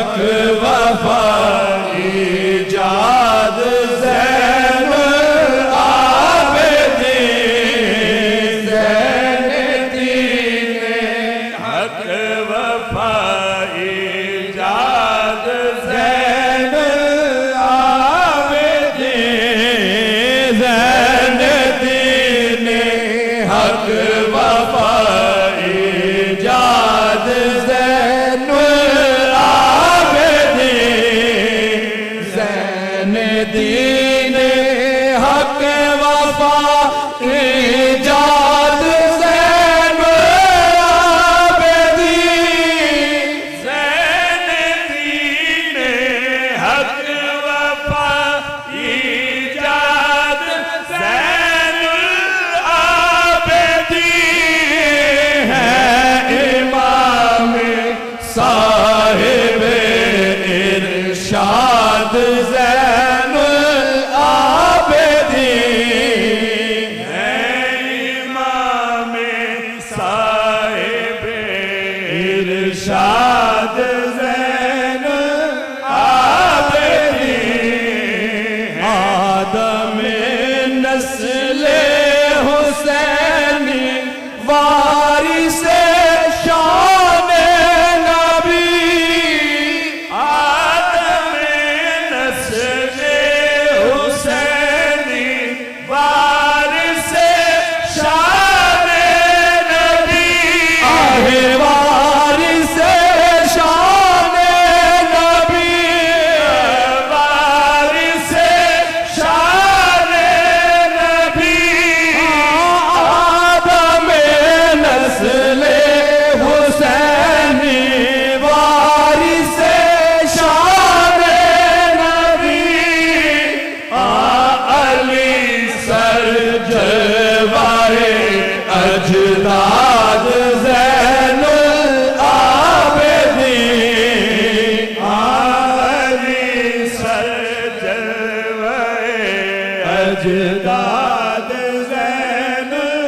हक वफा इजाद ज़ैनुल आबिदीन ज़ैनुद्दीन हक वफा इजाद ज़ैनुल आबिदीन ज़ैनुद्दीन हक वफा इजाद ज़ैनुल आबिदीन ज़ैनुद्दीन हक वफा इजाद ज़ैनुल आबिदीन ज़ैनुद्दीन हक वफा इजाद ज़ैनुल आबिदीन है इमाम साहिब इरशाद ज़ैनुल आबिदीन है इमाम साहिब इरशाद ज़ैनुल आबिदीन आदम नस्ले हुसैनी वारिसे शान नबी आदम नस्ले हुसैनी वारिसे शान नबी आहे वारिसे शान नबी वारिसे शान नबी आदम नस्ले हुसैनी वारिसे शान नबी अली सर जलवाए अजदाद ज़ैनुल आबिदीन अली सर जलवाए अजदाद ज़ैनुल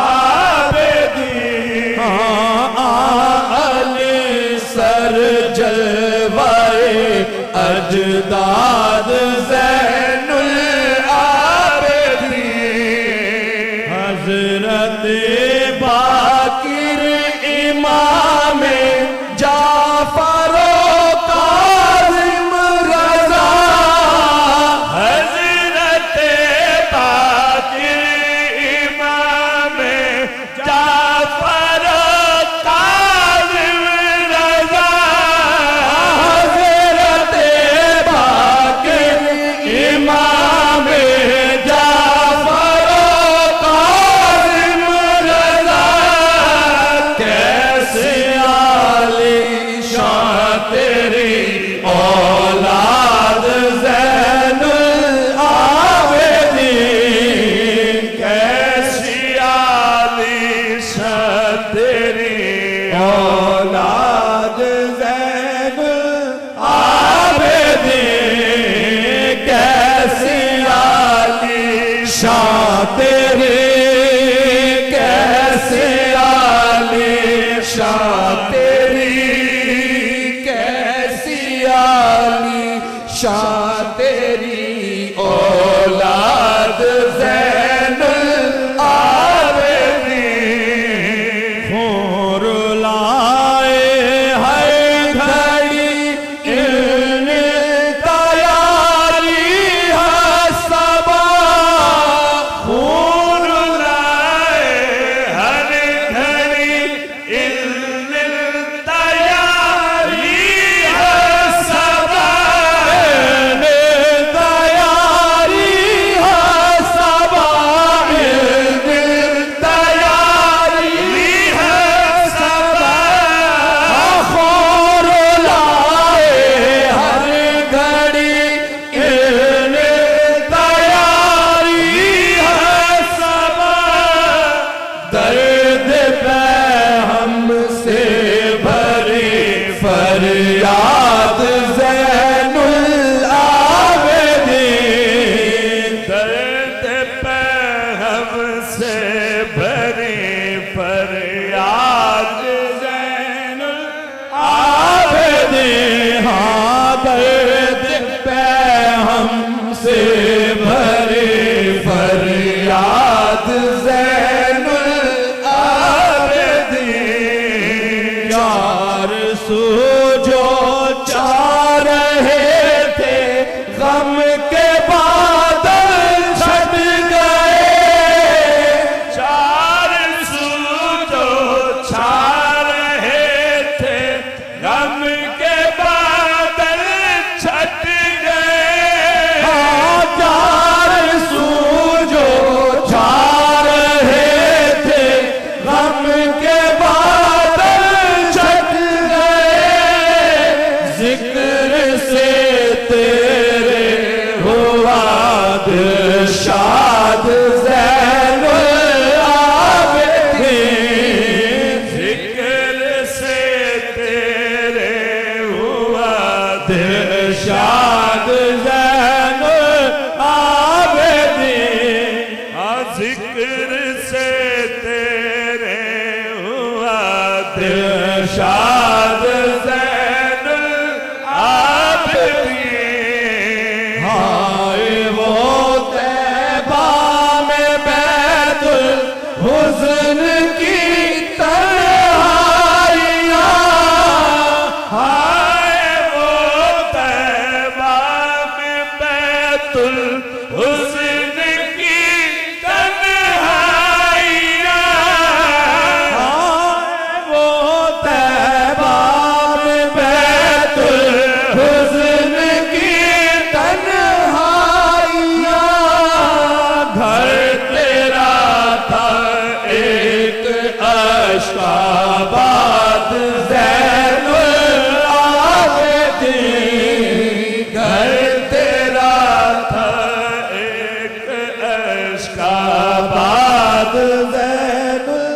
आबिदीन अली सर जलवाए अजदाद ज़ैनुल आबिदीन हज़रत बाकिर इमाम जाफर काज़िम रज़ा हज़रत बाकिर इमाम जाफर काज़िम रज़ा हज़रत बाकिर इमाम जाफर काज़िम रज़ा कैसे आली शान तेरी औलाद ज़ैनुल आबिदीन कैसी आली शान तेरी औलाद ज़ैनुल आबिदीन कैसी आली शान तेरी कैसे आली शान तेरी कैसी आली शान तेरी औलाद ज़ैनुल आबिदीन खूर लाए हर घड़ी इल्म तैयारी है सबा खूर लाए हर घड़ी इल्म तैयारी है सबा इल्म तैयारी है सबा इल्म तैयारी है सबा खूर लाए हर घड़ी इल्म तैयारी है सबा दर्द पे हमसे भरी फरियाद ज़ैनुल आबिदीन दर्द पे हमसे भरी फरियाद ज़ैनुल आबिदीन जिक्र से तेरे हुआ दिलशाद ज़ैनुल आबिदीन। हाय वो तैबा में बैतुल हुस्न की तन्हाइयाँ, हाय वो तैबा में बैतुल हुस्न की तन्हाइयाँ। हाय वो तैबा में बैतुल हुस्न की तन्हाइयाँ। घर तेरा था एक अशकाबाद ज़ैनुल आबिदीन। घर तेरा था एक अशकाबाद ज़ैनुल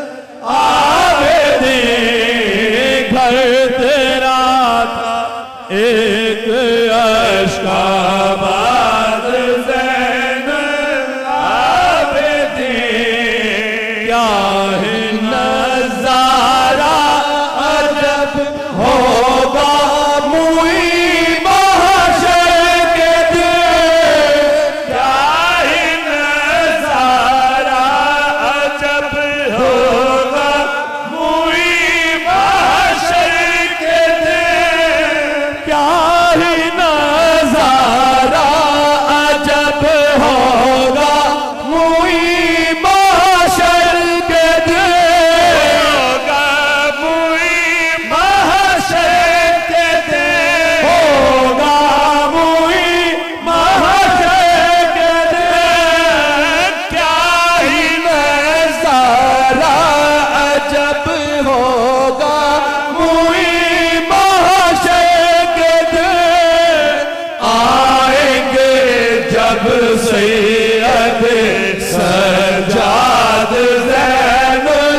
आबिदीन। घर तेरा था एक अशकाबाद ज़ैनुल आबिदीन। क्या है नज़ारा अजब होगा मुई महशर के दिन। क्या ही नज़ारा अजब होगा मुई महशर के दिन। क्या ही नज़ारा अजब होगा मुई महशर के दिन। होगा मुई महशर के दिन। होगा मुई महशर के दिन। क्या ही नज़ारा अजब होगा मुई महशर के दिन। आएंगे जब सैयद सज्जाद ज़ैनुल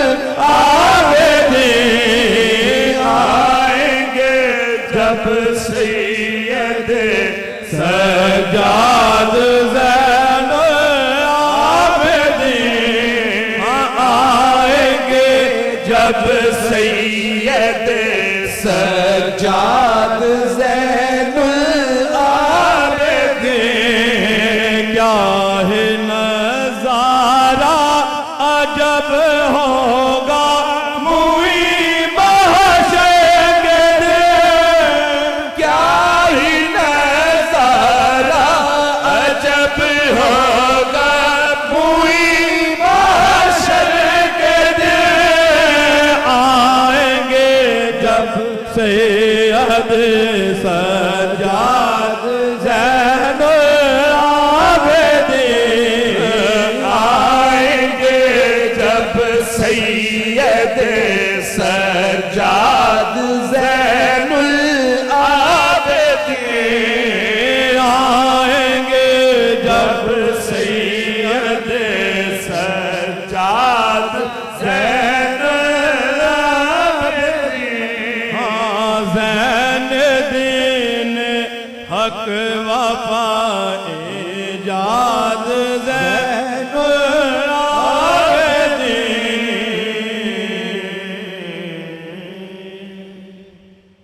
आबिदीन। आएंगे जब सैयद सज्जाद ज़ैनुल आबिदीन। आएंगे जब सैयद सज्जाद ज़ैनुल आबिदीन। क्या है नज़ारा अजब होगा मुई महशर के दिन। क्या ही नज़ारा अजब होगा मुई महशर के दिन। आएंगे जब सैयद